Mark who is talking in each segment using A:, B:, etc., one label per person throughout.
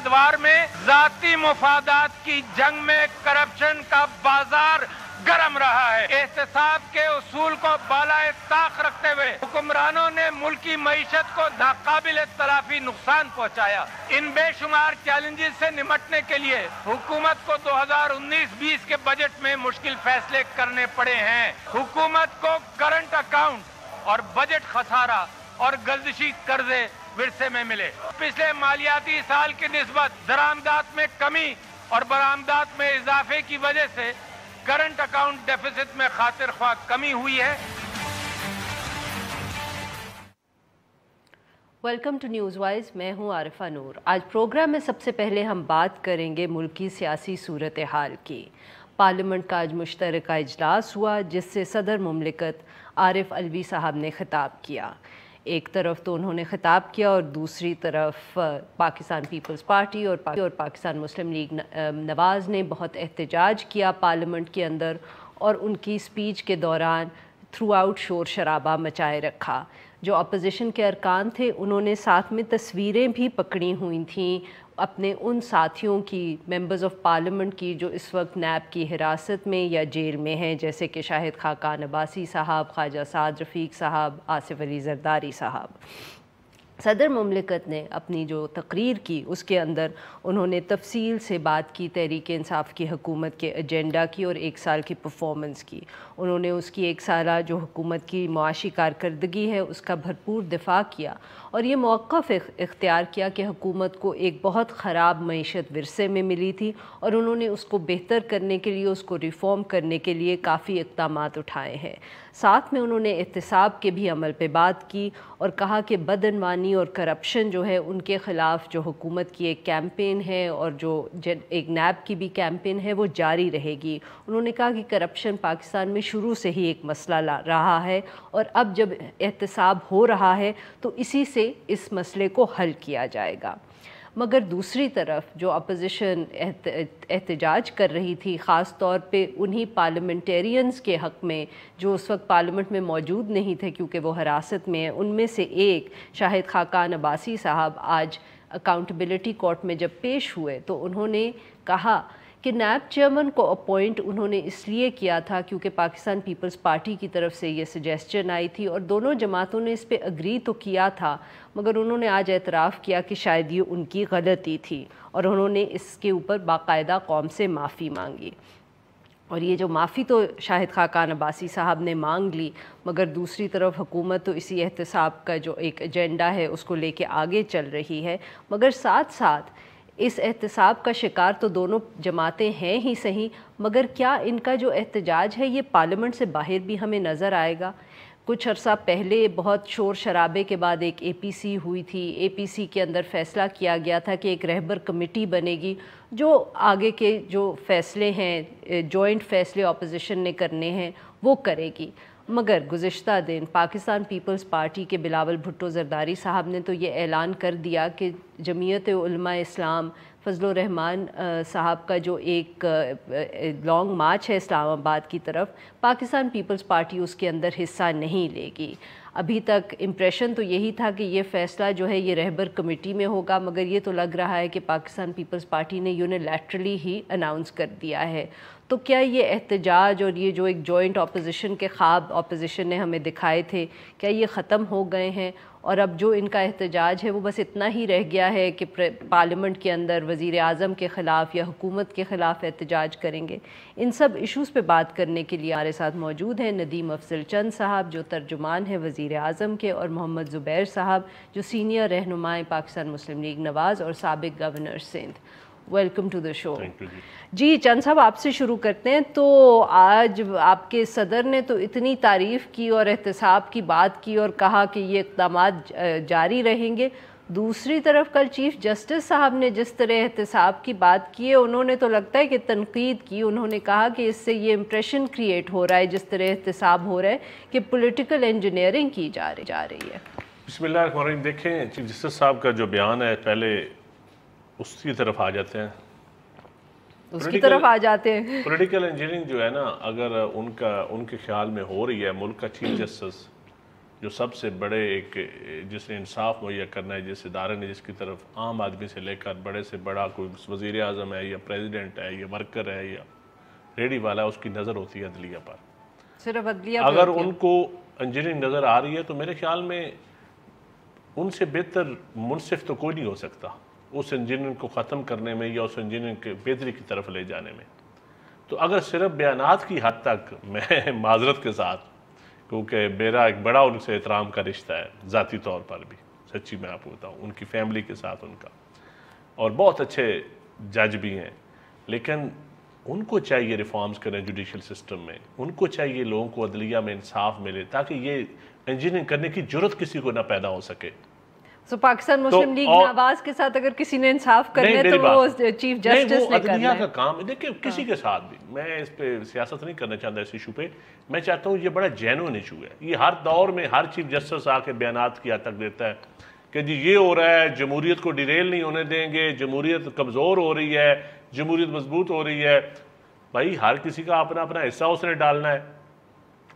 A: ادوار میں ذاتی مفادات کی جنگ میں کرپشن کا بازار گرم رہا ہے۔ احتساب کے اصول کو بالائے طاق رکھتے ہوئے حکمرانوں نے ملکی معیشت کو ناقابل تلافی نقصان پہنچایا۔ ان بے شمار چیلنجز سے نمٹنے کے لیے حکومت کو 2019-20 کے بجٹ میں مشکل فیصلے کرنے پڑے ہیں۔ حکومت کو کرنٹ اکاؤنٹ اور بجٹ خسارہ اور گردشی قرضے ورثے میں ملے۔ پچھلے مالیاتی سال کی نسبت درآمدات میں کمی اور برآمدات میں اضافے کی وجہ سے کرنٹ اکاؤنٹ ڈیفیسٹ میں خاطر خواہ کمی ہوئی ہے۔
B: ویلکم ٹو نیوز وائز، میں ہوں عارفہ نور۔ آج پروگرام میں سب سے پہلے ہم بات کریں گے ملک کی سیاسی صورتحال کی۔ پارلیمنٹ کا آج مشترکہ اجلاس ہوا جس سے صدر مملکت عارف علوی صاحب نے خطاب کیا۔ ایک طرف تو انہوں نے خطاب کیا اور دوسری طرف پاکستان پیپلز پارٹی اور پاکستان مسلم لیگ نواز نے بہت احتجاج کیا پارلیمنٹ کے اندر، اور ان کی سپیچ کے دوران تھرو آؤٹ شور شرابہ مچائے رکھا۔ جو اپوزیشن کے ارکان تھے انہوں نے ساتھ میں تصویریں بھی پکڑی ہوئی تھیں اپنے ان ساتھیوں کی، ممبرز آف پارلیمنٹ کی، جو اس وقت نیب کی حراست میں یا جیل میں ہیں، جیسے کہ شاہد خاقان عباسی صاحب، خواجہ سعد رفیق صاحب، آصف علی زرداری صاحب۔ صدر مملکت نے اپنی جو تقریر کی اس کے اندر انہوں نے تفصیل سے بات کی تحریک انصاف کی حکومت کے ایجنڈا کی اور ایک سال کی پرفارمنس کی۔ انہوں نے اس کی ایک سالہ جو حکومت کی معاشی کارکردگی ہے اس کا بھرپور دفاع کیا، اور یہ موقف اختیار کیا کہ حکومت کو ایک بہت خراب معیشت ورثے میں ملی تھی، اور انہوں نے اس کو بہتر کرنے کے لیے، اس کو ریفارم کرنے کے لیے کافی اقدامات اٹھائے ہیں۔ ساتھ میں انہوں نے احتساب کے بھی عمل پہ بات کی اور کہا کہ بدعنوانی اور کرپشن جو ہے ان کے خلاف جو حکومت کی ایک کیمپین ہے اور جو ایک نیب کی بھی کیمپین ہے وہ جاری رہے گی۔ انہوں نے کہا کہ کرپشن پاکستان میں شروع سے ہی ایک مسئلہ رہا ہے، اور اب جب احتساب ہو رہا ہے تو اسی سے اس مسئلے کو حل کیا جائے گا۔ مگر دوسری طرف جو اپوزیشن احتجاج کر رہی تھی، خاص طور پہ انہی پارلیمنٹیرینز کے حق میں جو اس وقت پارلیمنٹ میں موجود نہیں تھے کیونکہ وہ حراست میں ہیں، ان میں سے ایک شاہد خاقان عباسی صاحب آج اکاؤنٹیبلٹی کورٹ میں جب پیش ہوئے تو انہوں نے کہا کہ نیب چیئرمین کو اپوائنٹ انہوں نے اس لیے کیا تھا کیونکہ پاکستان پیپلز پارٹی کی طرف سے یہ سجیسچن آئی تھی، اور دونوں جماعتوں نے اس پہ اگری تو کیا تھا، مگر انہوں نے آج اعتراف کیا کہ شاید یہ ان کی غلطی تھی، اور انہوں نے اس کے اوپر باقاعدہ قوم سے معافی مانگی۔ اور یہ جو معافی تو شاہد خاقان عباسی صاحب نے مانگ لی، مگر دوسری طرف حکومت تو اسی احتساب کا جو ایک ایجنڈا ہے اس کو لے کے آگے چل رہی ہے، مگر ساتھ ساتھ اس احتساب کا شکار تو دونوں جماعتیں ہیں ہی صحیح، مگر کیا ان کا جو احتجاج ہے یہ پارلیمنٹ سے باہر بھی ہمیں نظر آئے گا؟ کچھ عرصہ پہلے بہت شور شرابے کے بعد ایک اے پی سی ہوئی تھی، اے پی سی کے اندر فیصلہ کیا گیا تھا کہ ایک رہبر کمیٹی بنے گی جو آگے کے جو فیصلے ہیں، جوائنٹ فیصلے اپوزیشن نے کرنے ہیں وہ کرے گی۔ مگر گزشتہ دن پاکستان پیپلز پارٹی کے بلاول بھٹو زرداری صاحب نے تو یہ اعلان کر دیا کہ جمعیت علماء اسلام فضل الرحمان صاحب کا جو ایک لانگ مارچ ہے اسلام آباد کی طرف، پاکستان پیپلز پارٹی اس کے اندر حصہ نہیں لے گی۔ ابھی تک امپریشن تو یہی تھا کہ یہ فیصلہ جو ہے یہ رہبر کمیٹی میں ہوگا، مگر یہ تو لگ رہا ہے کہ پاکستان پیپلز پارٹی نے یونیلیٹرلی ہی اناؤنس کر دیا ہے۔ تو کیا یہ احتجاج اور یہ جو ایک جوائنٹ اپوزیشن کے خواب اپوزیشن نے ہمیں دکھائے تھے، کیا یہ ختم ہو گئے ہیں، اور اب جو ان کا احتجاج ہے وہ بس اتنا ہی رہ گیا ہے کہ پارلیمنٹ کے اندر وزیر اعظم کے خلاف یا حکومت کے خلاف احتجاج کریں گے؟ ان سب ایشوز پہ بات کرنے کے لیے ہمارے ساتھ موجود ہیں ندیم افضل چند صاحب جو ترجمان ہیں وزیر اعظم کے، اور محمد زبیر صاحب جو سینئر رہنمائے پاکستان مسلم لیگ نواز اور سابق governor Sindh. Welcome to the show. جی چند صاحب آپ سے شروع کرتے ہیں۔ تو آج آپ کے صدر نے تو اتنی تعریف کی اور احتساب کی بات کی اور کہا کہ یہ اقدامات جاری رہیں گے، دوسری طرف کل چیف جسٹس صاحب نے جس طرح احتساب کی بات کی ہے انہوں نے تو لگتا ہے کہ تنقید کی، انہوں نے کہا کہ اس سے یہ امپریشن کریٹ ہو رہا ہے جس طرح احتساب ہو رہا ہے کہ پولیٹیکل انجینئرنگ کی جا رہی ہے۔
C: بسم اللہ الرحمن الرحیم۔ دیکھیں چیف جسٹس صاحب کا جو بیان ہے پہلے اس کی طرف آ جاتے ہیں،
B: اس کی طرف آ جاتے ہیں۔
C: پولیٹیکل انجینئرنگ جو ہے نا، اگر ان کے خیال میں ہو رہی ہے، ملک کا چیف جسٹس جو سب سے بڑے ایک جس نے انصاف مہیا کرنا ہے، جس ادارے نے جس کی طرف عام آدمی سے لے کر بڑے سے بڑا کوئی وزیر اعظم ہے یا پریزیڈنٹ ہے یا ورکر ہے یا ریڈی والا ہے، اس کی نظر ہوتی ہے عدلیہ پر.
B: صرف عدلیہ
C: اگر ان کو انجینئرنگ نظر آ رہی ہے تو میرے خیال میں ان سے بہتر منصف تو کوئی نہیں ہو سکتا اس انجینئرنگ کو ختم کرنے میں یا اس انجینئرنگ کے بہتری کی طرف لے جانے میں. تو اگر صرف بیانات کی حد تک، میں معذرت کے ساتھ، کیونکہ میرا ایک بڑا ان سے احترام کا رشتہ ہے ذاتی طور پر بھی، سچی میں آپ کو بتاؤں، ان کی فیملی کے ساتھ ان کا، اور بہت اچھے جج بھی ہیں، لیکن ان کو چاہیے ریفارمز کریں جوڈیشل سسٹم میں. ان کو چاہیے لوگوں کو عدلیہ میں انصاف ملے تاکہ یہ انجینئرنگ کرنے کی جرت کسی کو نہ پیدا ہو سکے.
B: سو پاکستان مسلم لیگ نواز کے ساتھ اگر کسی نے انصاف کرنا ہے تو وہ چیف جسٹس نے کرنا ہے.
C: عدلیہ کا کام ہے. دیکھیں کسی کے ساتھ بھی، میں اس پہ سیاست نہیں کرنا چاہتا اس ایشو پہ، میں چاہتا ہوں یہ بڑا جینوئن ایشو ہے. یہ ہر دور میں ہر چیف جسٹس آ کے بیانات کی حد تک دیتا ہے کہ جی یہ ہو رہا ہے، جمہوریت کو ڈیریل نہیں ہونے دیں گے، جمہوریت کمزور ہو رہی ہے، جمہوریت مضبوط ہو رہی ہے. بھائی ہر کسی کا اپنا اپنا حصہ اس نے ڈالنا ہے.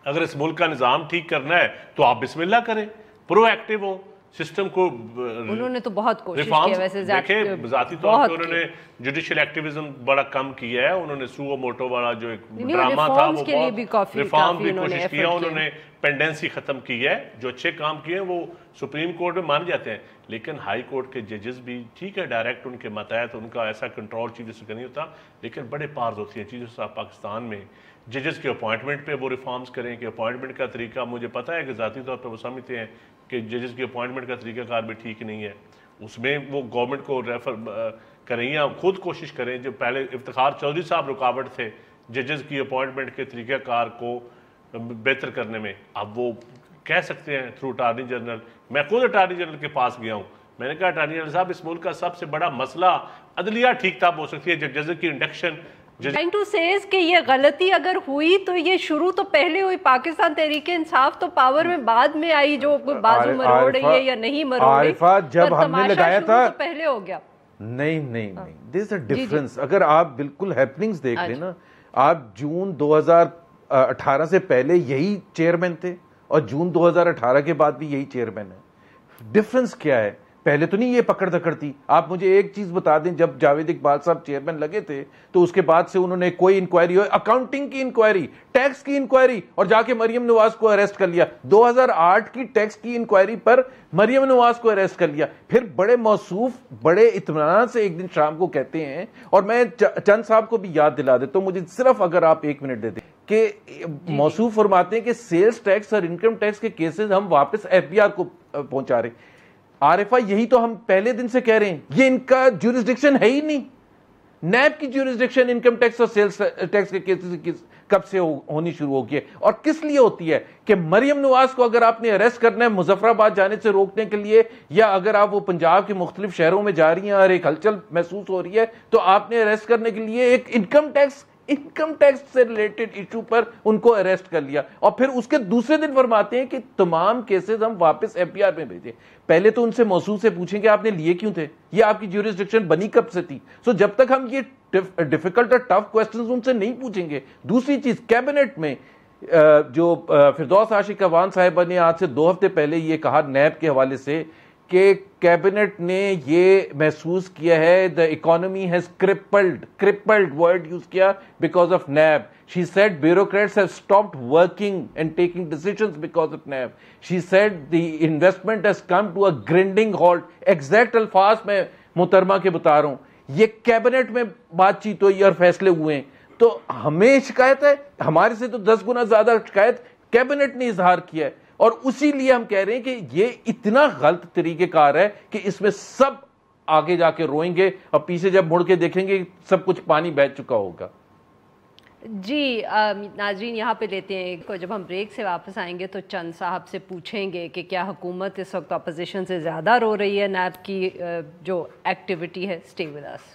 C: اگر اس ملک کا نظام ٹھیک کرنا ہے تو آپ بسم اللہ کریں، پرو ایکٹیو ہوں، سسٹم کو
B: انہوں نے تو بہت کوشش کی ہے. ویسے
C: دیکھیں ذاتی طور پہ انہوں نے جوڈیشل ایکٹیویزم بڑا کم کیا ہے. انہوں نے سو موٹو والا جو ایک ڈرامہ تھا وہ بہت ریفارم کی کوشش کیا. انہوں نے پینڈنسی ختم کی ہے. جو اچھے کام کیے ہیں وہ سپریم کورٹ میں مان جاتے ہیں، لیکن ہائی کورٹ کے ججز بھی ٹھیک ہے، ڈائریکٹ ان کے ماتحت ان کا ایسا کنٹرول چیف جسٹس کا نہیں ہوتا، لیکن بڑے پارز ہوتی ہیں چیف جسٹس صاحب پاکستان میں. ججز کے اپوائنٹمنٹ پہ وہ ریفارمز کریں کہ اپوائنٹمنٹ کا طریقہ، مجھے پتہ ہے کہ ذاتی طور پہ وہ سمجھتے ہیں کہ ججز کی اپوائنٹمنٹ کا طریقہ کار بھی ٹھیک نہیں ہے، اس میں وہ گورنمنٹ کو ریفر کریں یا خود کوشش کریں. جو پہلے افتخار چودھری صاحب رکاوٹ تھے ججز کی اپوائنٹمنٹ کے طریقہ کار کو بہتر کرنے میں، اب وہ کہہ سکتے ہیں تھرو اٹارنی جنرل. میں خود اٹارنی جنرل کے پاس گیا ہوں، میں نے کہا اٹارنی جنرل صاحب اس ملک کا سب سے بڑا مسئلہ عدلیہ ٹھیک ٹھاک ہو سکتی ہے، ججز کی induction.
B: Trying to say is کہ یہ غلطی اگر ہوئی تو یہ شروع تو پہلے ہوئی. پاکستان تحریک انصاف تو پاور میں بعد میں آئی، جو بازو مروڑ رہی ہے یا نہیں مروڑ رہی،
D: جب ہم نے لگایا تھا
B: تو پہلے ہو گیا.
D: نہیں there is a difference. اگر آپ بالکل ہیپننگز دیکھ لیں نا، آپ جون 2018 سے پہلے یہی چیئرمین تھے اور جون 2018 کے بعد بھی یہی چیئرمین ہے. ڈفرنس کیا ہے؟ پہلے تو نہیں یہ پکڑ دکڑ تھی. آپ مجھے ایک چیز بتا دیں، جب جاوید اقبال صاحب چیئرمین لگے تھے تو اس کے بعد سے انہوں نے کوئی انکوائری ہوئی، اکاؤنٹنگ کی انکوائری، ٹیکس کی انکوائری، اور جا کے مریم نواز کو اریسٹ کر لیا. 2008 کی ٹیکس کی انکوائری پر مریم نواز کو اریسٹ کر لیا. پھر بڑے موصوف بڑے اطمینان سے ایک دن شام کو کہتے ہیں، اور میں چند صاحب کو بھی یاد دلا دیتا ہوں، مجھے صرف اگر آپ 1 منٹ دے دیں، کہ موصوف فرماتے ہیں کہ سیلز ٹیکس اور انکم ٹیکس کے کیسز ہم واپس FBR کو پہنچا رہے ہیں. عارفہ یہی تو ہم پہلے دن سے کہہ رہے ہیں، یہ ان کا جورسڈکشن ہے ہی نہیں. نیب کی جورسڈکشن انکم ٹیکس اور سیلز ٹیکس کے کیسز کب سے ہونی شروع ہوگی ہے، اور کس لیے ہوتی ہے؟ کہ مریم نواز کو اگر آپ نے اریسٹ کرنا ہے مظفر آباد جانے سے روکنے کے لیے، یا اگر آپ وہ پنجاب کے مختلف شہروں میں جا رہی ہیں اور ایک ہلچل محسوس ہو رہی ہے تو آپ نے اریسٹ کرنے کے لیے ایک انکم ٹیکس سے ریلیٹڈ ایشو پر ان کو اریسٹ کر لیا، اور پھر اس کے دوسرے دن فرماتے ہیں کہ تمام کیسز ہم واپس FBR میں بھیجیں. پہلے تو ان سے موصوف سے پوچھیں کہ آپ نے لیے کیوں تھے، یہ آپ کی جورسڈکشن بنی کب سے تھی. سو جب تک ہم یہ ڈیفیکلٹ اور ٹف کوسچنز ان سے نہیں پوچھیں گے. دوسری چیز، کیبنٹ میں جو فردوس عاشق اعوان صاحبہ نے آج سے 2 ہفتے پہلے یہ کہا نیب کے حوالے سے کہ کیبنٹ نے یہ محسوس کیا ہے the economy has crippled word use کیا because of NAB. She said bureaucrats have stopped working and taking decisions because of NAB. She said the investment has come to a grinding halt. Exact الفاظ میں محترمہ کے بتا رہا ہوں. یہ cabinet میں بات چیت ہوئی اور فیصلے ہوئے ہیں، تو ہمیں شکایت ہے، ہمارے سے تو 10 گنا زیادہ شکایت کیبنٹ نے اظہار کیا ہے. اور اسی لیے ہم کہہ رہے ہیں کہ یہ اتنا غلط طریقہ کار ہے کہ اس میں سب آگے جا کے روئیں گے اور پیچھے جب مڑ کے دیکھیں گے سب کچھ پانی بہہ چکا ہوگا.
B: جی ناظرین یہاں پہ لیتے ہیں، جب ہم بریک سے واپس آئیں گے تو چند صاحب سے پوچھیں گے کہ کیا حکومت اس وقت اپوزیشن سے زیادہ رو رہی ہے نیب کی جو ایکٹیویٹی ہے. Stay with us.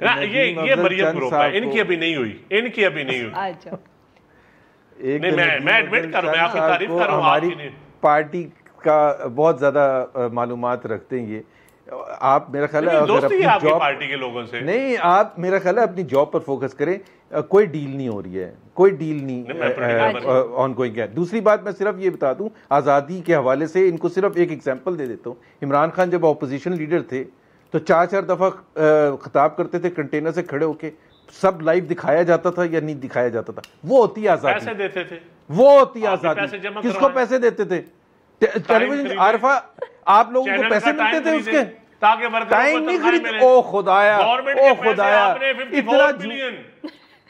C: یہ مریم گروپ ہے، ان کی ابھی نہیں ہوئی، ان کی ابھی نہیں ہوئی. میں ایڈمٹ کر رہا ہوں، میں آپ کی تعریف کر رہا ہوں.
D: ہماری پارٹی کا بہت زیادہ معلومات رکھتے ہیں یہ. آپ میرا خیال ہے اگر اپنی جاب
C: پارٹی کے لوگوں سے
D: نہیں، آپ میرا خیال ہے اپنی جاب پر فوکس کریں. کوئی ڈیل نہیں ہو رہی ہے، کوئی ڈیل نہیں آن گوئنگ ہے. دوسری بات میں صرف یہ بتا دوں آزادی کے حوالے سے، ان کو صرف ایک ایگزامپل دے دیتا ہوں. عمران خان جب اپوزیشن لیڈر تھے تو 4 دفعہ خطاب کرتے تھے کنٹینر سے کھڑے ہو کے، سب لائیو دکھایا جاتا تھا یا نہیں دکھایا جاتا تھا؟ وہ ہوتی آزادی.
C: پیسے دیتے تھے،
D: وہ ہوتی آزادی. کس کو پیسے دیتے تھے؟ ٹیلی ویژن. عارفہ آپ لوگوں کو پیسے ملتے تھے اس کے؟ ٹائم نہیں خرید. او خدایا، او خدایا، اتنا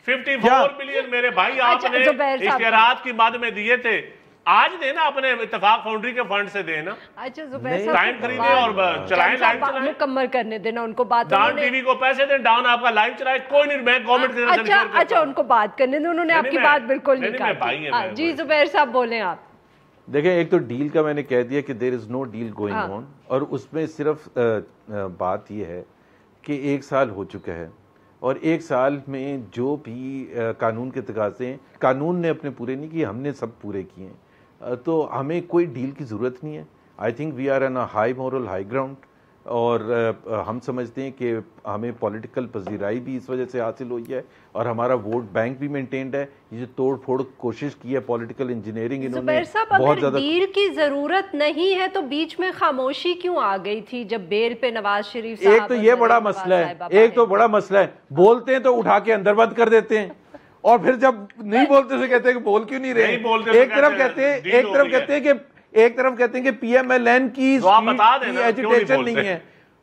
C: 54 بلین میرے بھائی آپ نے اشتہارات کی مد میں دیے تھے. آج دینا اپنے اتفاق فاؤنڈری کے فنڈ سے دینا.
B: اچھا زبیر صاحب
C: ٹائم خریدیں اور چلائیں، لائیو چلائیں.
B: مکمل کرنے دینا ان کو بات.
C: ڈان ٹی وی کو پیسے دیں، ڈان آپ کا لائیو چلائے. کوئی نہیں، میں گورنمنٹ سے سینسر کرتا ہوں.
B: اچھا ان کو بات کرنے دیں، انہوں نے آپ کی بات بالکل نہیں کہی. جی زبیر صاحب بولیں آپ.
D: دیکھیں ایک تو ڈیل کا میں نے کہہ دیا کہ دیر از نو ڈیل گوئنگ آن، اور اس میں صرف بات یہ ہے کہ 1 سال ہو چکا ہے، اور 1 سال میں جو بھی قانون کے تقاضے ہیں قانون نے اپنے پورے نہیں کیے، ہم نے سب پورے کیے ہیں. تو ہمیں کوئی ڈیل کی ضرورت نہیں ہے. I think we are on a high moral high ground, اور ہم سمجھتے ہیں کہ ہمیں پولیٹیکل پذیرائی بھی اس وجہ سے حاصل ہوئی ہے، اور ہمارا ووٹ بینک بھی مینٹینڈ ہے. یہ جو توڑ پھوڑ کوشش کی ہے پولیٹیکل انجینئرنگ انہوں نے بہت زیادہ.
B: ڈیل کی ضرورت نہیں ہے تو بیچ میں خاموشی کیوں آ گئی تھی جب بیل پہ نواز شریف صاحب؟
D: ایک تو یہ بڑا مسئلہ ہے، ایک تو بڑا مسئلہ ہے، بولتے ہیں تو اٹھا کے اندر بند کر دیتے ہیں، اور پھر جب نہیں بولتے سے کہتے ہیں کہ بول کیوں نہیں رہے. ایک طرف کہتے ہیں کہ پی ایم ایل این کی ایجیٹیشن نہیں ہے.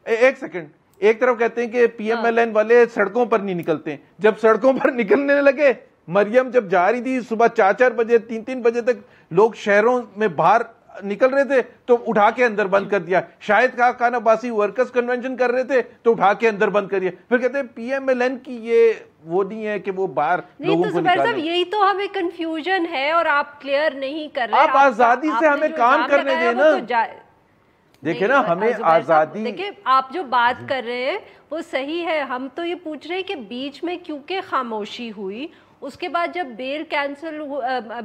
D: ایک سیکنڈ. ایک طرف کہتے ہیں کہ پی ایم ایل این والے سڑکوں پر نہیں نکلتے. جب سڑکوں پر نکلنے لگے، مریم جب جا رہی تھی صبح 4 بجے 3 بجے تک لوگ شہروں میں باہر نکل رہے تھے تو اٹھا کے اندر بند کر دیا. شاہد خاقان عباسی ورکرز کنونشن کر رہے تھے تو اٹھا کے اندر بند کر دیا. پھر کہتے ہیں پی ایم ایل این کی یہ وہ نہیں ہے کہ وہ باہر لوگوں کو نکالیں.
B: یہی تو ہمیں کنفیوژن ہے اور آپ کلیئر نہیں کر رہے.
D: آپ آزادی سے ہمیں کام کرنے دیں نا. دیکھیں نا ہمیں آزادی.
B: دیکھیں آپ جو بات کر رہے ہیں وہ صحیح ہے. ہم تو یہ پوچھ رہے ہیں کہ بیچ میں کیونکہ خاموشی ہوئی، اس کے بعد جب بیل کینسل،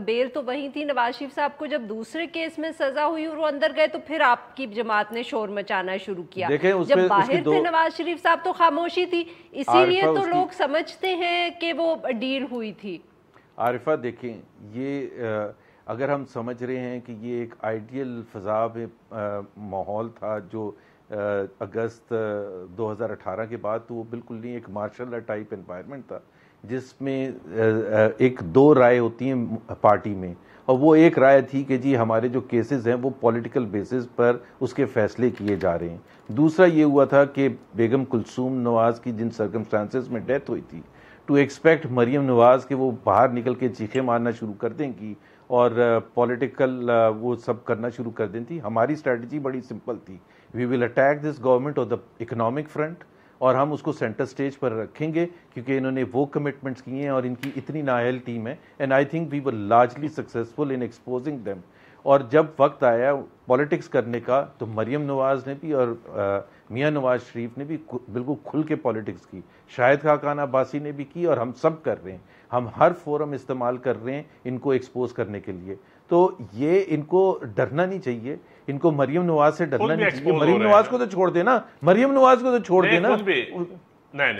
B: بیل تو وہی تھی، نواز شریف صاحب کو جب دوسرے کیس میں سزا ہوئی اور وہ اندر گئے تو پھر آپ کی جماعت نے شور مچانا شروع کیا. جب باہر تھے نواز شریف صاحب تو خاموشی تھی، اسی لیے تو لوگ سمجھتے ہیں کہ وہ ڈیل ہوئی تھی.
D: عارفہ دیکھیں، یہ اگر ہم سمجھ رہے ہیں کہ یہ ایک آئیڈیل فضا میں ماحول تھا جو اگست 2018 کے بعد، تو وہ بالکل نہیں. ایک مارشل لا ٹائپ انوائرمنٹ تھا جس میں 1-2 رائے ہوتی ہیں پارٹی میں، اور وہ ایک رائے تھی کہ جی ہمارے جو کیسز ہیں وہ پولیٹیکل بیسز پر اس کے فیصلے کیے جا رہے ہیں. دوسرا یہ ہوا تھا کہ بیگم کلثوم نواز کی جن سرکمسٹانسز میں ڈیتھ ہوئی تھی، ٹو ایکسپیکٹ مریم نواز کہ وہ باہر نکل کے چیخیں مارنا شروع کر دیں گی اور پولیٹیکل وہ سب کرنا شروع کر دیں تھی. ہماری اسٹریٹجی بڑی سمپل تھی، we will attack this government on the economic front, اور ہم اس کو سینٹر سٹیج پر رکھیں گے کیونکہ انہوں نے وہ کمٹمنٹس کیے ہیں اور ان کی اتنی نااہل ٹیم ہے. And I think we were largely successful in exposing them. اور جب وقت آیا پولیٹکس کرنے کا تو مریم نواز نے بھی اور میاں نواز شریف نے بھی بالکل کھل کے پولیٹکس کی. شاہد خاقان عباسی نے بھی کی، اور ہم سب کر رہے ہیں. ہم ہر فورم استعمال کر رہے ہیں ان کو ایکسپوز کرنے کے لیے. تو یہ ان کو ڈرنا نہیں چاہیے، ان کو مریم نواز سے ڈرنا نہیں چاہیے. مریم نواز کو تو چھوڑ دینا، مریم نواز کو تو چھوڑ دینا.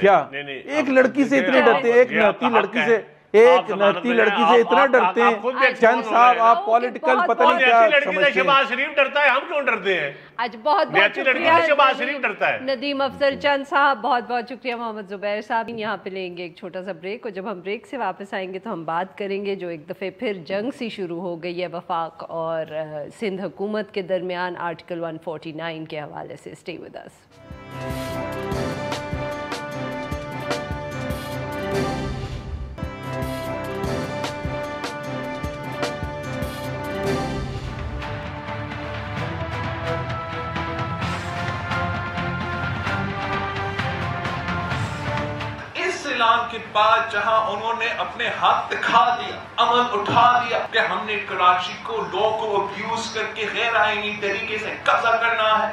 D: کیا ایک لڑکی سے اتنے ڈرتے ہیں، ایک ناتی لڑکی سے، ایک ناتی لڑکی سے اتنا ڈرتے ہیں؟ چند صاحب آپ پولیٹیکل پتہ نہیں کیا سمجھتے ہیں.
C: شہباز شریف ڈرتا ہے، ہم کیوں ڈرتے ہیں؟
B: آج بہت
C: شہباز شریف ڈرتا ہے.
B: ندیم افضل چند صاحب بہت بہت شکریہ. محمد زبیر صاحب یہاں پہ لیں گے ایک چھوٹا سا بریک، اور جب ہم بریک سے واپس آئیں گے تو ہم بات کریں گے جو ایک دفعہ پھر جنگ سی شروع ہو گئی ہے وفاق اور سندھ حکومت کے درمیان آرٹیکل 149 کے حوالے سے. Stay with us.
E: کے بعد جہاں انہوں نے اپنے ہاتھ دکھا دیا، عمل اٹھا دیا کہ ہم نے کراچی کو لا کو ابیوز کر کے غیر آئینی طریقے سے قبضہ کرنا ہے،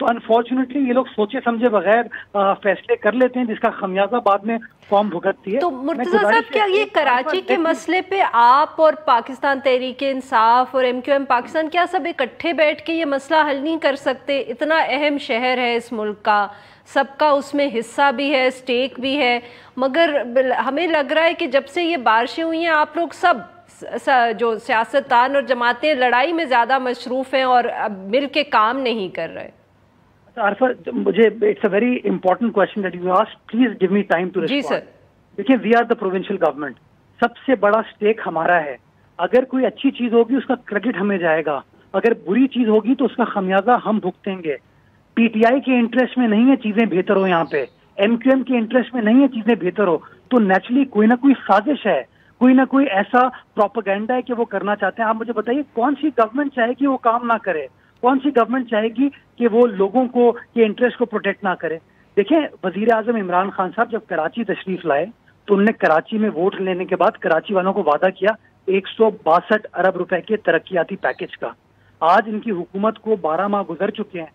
F: تو انفارچونیٹلی یہ لوگ سوچے سمجھے بغیر فیصلے کر لیتے ہیں، جس کا خمیازہ بعد میں قوم بھگتتی ہے.
B: تو مرتضیٰ صاحب کیا یہ کراچی کے مسئلے پہ آپ اور پاکستان تحریک انصاف اور MQM پاکستان کیا سب اکٹھے بیٹھ کے یہ مسئلہ حل نہیں کر سکتے؟ اتنا اہم شہر ہے اس ملک کا، سب کا اس میں حصہ بھی ہے، اسٹیک بھی ہے، مگر ہمیں لگ رہا ہے کہ جب سے یہ بارشیں ہوئی ہیں آپ لوگ سب جو سیاستدان اور جماعتیں لڑائی میں زیادہ مصروف ہیں اور مل کے کام نہیں کر رہے.
F: عارفہ مجھے it's a very important question that you ask, please give me time to respond. جی سر. دیکھیں we are the provincial government, سب سے بڑا اسٹیک ہمارا ہے. اگر کوئی اچھی چیز ہوگی اس کا کریڈٹ ہمیں جائے گا، اگر بری چیز ہوگی تو اس کا خمیازہ ہم بھگتیں گے. PTI کے انٹرسٹ میں نہیں ہے چیزیں بہتر ہو، یہاں پہ MQM کے انٹرسٹ میں نہیں ہے چیزیں بہتر ہو، تو نیچرلی کوئی نہ کوئی سازش ہے، کوئی نہ کوئی ایسا پروپیگنڈا ہے کہ وہ کرنا چاہتے ہیں. آپ مجھے بتائیے کون سی گورنمنٹ چاہے گی وہ کام نہ کرے؟ کون سی گورنمنٹ چاہے گی کہ وہ لوگوں کو کے انٹرسٹ کو پروٹیکٹ نہ کرے؟ دیکھیں وزیر اعظم عمران خان صاحب جب کراچی تشریف لائے تو انہوں نے کراچی میں ووٹ لینے کے بعد کراچی والوں کو وعدہ کیا 162 ارب روپے کے ترقیاتی پیکج کا. آج ان کی حکومت کو 12 ماہ گزر چکے ہیں،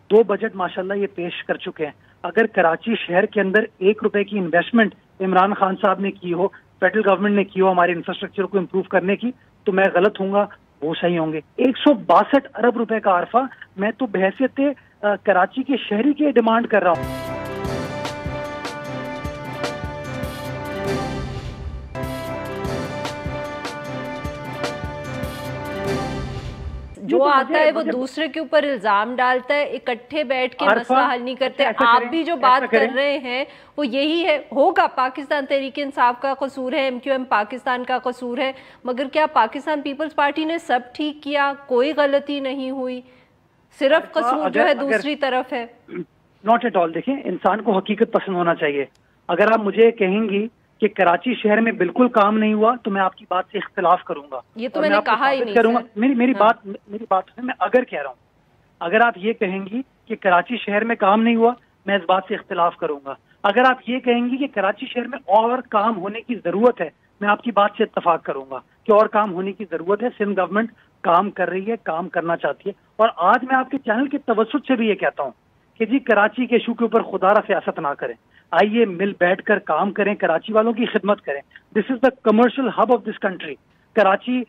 F: 2 بجٹ ماشاءاللہ یہ پیش کر چکے ہیں. اگر کراچی شہر کے اندر 1 روپے کی انویسٹمنٹ عمران خان صاحب نے کی ہو، فیڈرل گورنمنٹ نے کی ہو ہمارے انفراسٹرکچر کو امپروو کرنے کی، تو میں غلط ہوں گا، وہ صحیح ہوں گے. 162 ارب روپے کا عارفہ میں تو بحیثیت کراچی کے شہری کے ڈیمانڈ کر رہا ہوں.
B: جو آتا ہے وہ دوسرے کے اوپر الزام ڈالتا ہے، اکٹھے بیٹھ کے مسئلہ حل نہیں کرتے. آپ بھی جو بات کر رہے ہیں وہ یہی ہے. ہوگا پاکستان تحریک انصاف کا قصور ہے، MQM پاکستان کا قصور ہے، مگر کیا پاکستان پیپلز پارٹی نے سب ٹھیک کیا؟ کوئی غلطی نہیں ہوئی، صرف قصور جو ہے دوسری طرف ہے.
F: Not at all. دیکھیں انسان کو حقیقت پسند ہونا چاہیے. اگر آپ مجھے کہیں گی کہ کراچی شہر میں بالکل کام نہیں ہوا تو میں آپ کی بات سے اختلاف کروں گا.
B: یہ تو میں نے کہا ہی نہیں سر.
F: میری بات میں اگر کہہ رہا ہوں، اگر آپ یہ کہیں گی کہ کراچی شہر میں کام نہیں ہوا میں اس بات سے اختلاف کروں گا. اگر آپ یہ کہیں گی کہ کراچی شہر میں اور کام ہونے کی ضرورت ہے میں آپ کی بات سے اتفاق کروں گا کہ اور کام ہونے کی ضرورت ہے. سندھ گورنمنٹ کام کر رہی ہے، کام کرنا چاہتی ہے. اور آج میں آپ کے چینل کے توسط سے بھی یہ کہتا ہوں کہ جی کراچی کے ایشو کے اوپر خدا را سیاست نہ کریں، آئیے مل بیٹھ کر کام کریں، کراچی والوں کی خدمت کریں. This is the commercial hub of this country. Karachi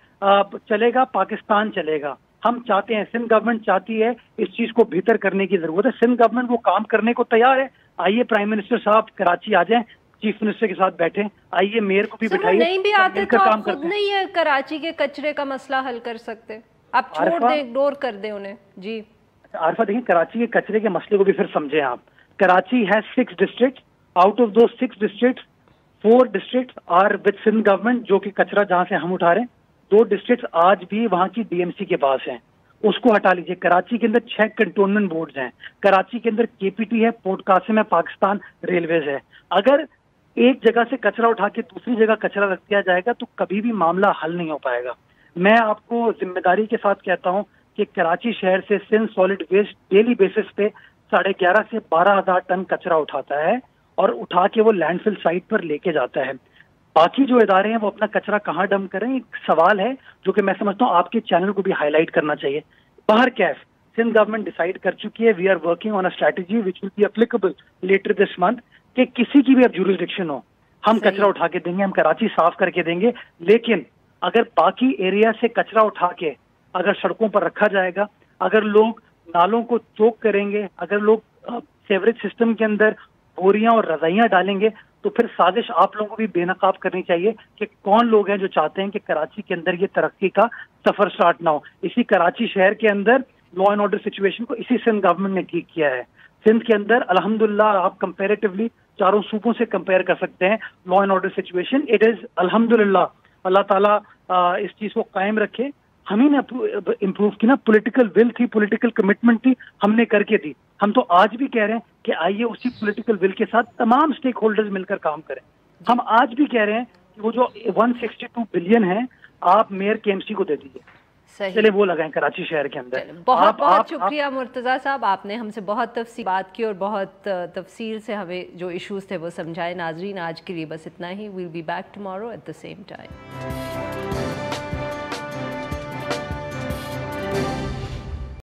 F: چلے گا، پاکستان چلے گا. ہم چاہتے ہیں، سندھ گورنمنٹ چاہتی ہے، اس چیز کو بہتر کرنے کی ضرورت ہے. سندھ گورنمنٹ وہ کام کرنے کو تیار ہے. آئیے پرائم منسٹر صاحب کراچی آ جائیں، چیف منسٹر کے ساتھ بیٹھیں، آئیے میئر کو بھی بٹھائیے.
B: نہیں بھی آتے تو آپ خود نہیں ہے کراچی کے کچرے کا مسئلہ حل کر سکتے؟ آپ چھوڑ دیں، اگنور کر دیں انہیں. جی
F: عارفہ دیکھیں کراچی کے کچرے کے مسئلے کو بھی پھر سمجھیں آپ. Karachi has 6 district. Out of those 6 district 4 district are with Sindh government, جو کہ کچرا جہاں سے ہم اٹھا رہے ہیں. 2 ڈسٹرکٹ آج بھی وہاں کی DMC کے پاس ہیں، اس کو ہٹا لیجیے. کراچی کے اندر 6 کنٹونمنٹ بورڈز ہیں. کراچی کے اندر KPT ہے، پورٹ قاسم ہے، پاکستان ریلویز ہے. اگر ایک جگہ سے کچرا اٹھا کے دوسری جگہ کچرا رکھ دیا جائے گا تو کبھی بھی معاملہ حل نہیں ہو پائے گا. میں آپ کو ذمہ داری کے ساتھ کہتا ہوں کہ کراچی شہر سے Sindh solid waste daily basis پہ 11.5 سے 12,000 ٹن کچرا اٹھاتا ہے اور اٹھا کے وہ لینڈ فل سائٹ پر لے کے جاتا ہے. باقی جو ادارے ہیں وہ اپنا کچرا کہاں ڈمپ کریں، ایک سوال ہے جو کہ میں سمجھتا ہوں آپ کے چینل کو بھی ہائی لائٹ کرنا چاہیے. باہر کیف سندھ گورنمنٹ ڈیسائیڈ کر چکی ہے، we are working on a strategy which will be applicable later this month, کہ کسی کی بھی اب جورسڈکشن ہو ہم کچرا اٹھا کے دیں گے، ہم کراچی صاف کر کے دیں گے. لیکن اگر باقی ایریا سے کچرا اٹھا کے اگر سڑکوں پر رکھا جائے گا، اگر لوگ نالوں کو چوک کریں گے، اگر لوگ سیوریج سسٹم کے اندر بوریاں اور رضائیاں ڈالیں گے، تو پھر سازش آپ لوگوں کو بھی بے نقاب کرنی چاہیے کہ کون لوگ ہیں جو چاہتے ہیں کہ کراچی کے اندر یہ ترقی کا سفر سٹارٹ نہ ہو. اسی کراچی شہر کے اندر لا اینڈ آرڈر سچویشن کو اسی سندھ گورنمنٹ نے ٹھیک کیا ہے. سندھ کے اندر الحمدللہ آپ کمپیریٹیولی چاروں صوبوں سے کمپیئر کر سکتے ہیں law and order situation. It is الحمدللہ، اللہ تعالیٰ اس چیز کو قائم رکھے. ہم ہی نے امپروو کی نا، پولیٹیکل ول تھی، پولیٹیکل کمٹمنٹ تھی، ہم نے کر کے دی. ہم تو آج بھی کہہ رہے ہیں کہ آئیے اسی پولیٹیکل ول کے ساتھ تمام سٹیک ہولڈرز مل کر کام کریں. ہم آج بھی کہہ رہے ہیں کہ وہ جو 162 بلین ہیں آپ میئر KMC کو دے دیجیے، چلے وہ لگائیں کراچی شہر کے اندر.
B: بہت بہت شکریہ مرتضیٰ صاحب، آپ نے ہم سے بہت تفصیل بات کی اور بہت تفصیل سے ہمیں جو ایشوز تھے وہ سمجھائے. ناظرین آج کے لیے بس اتنا ہی. We'll be back tomorrow at the same time.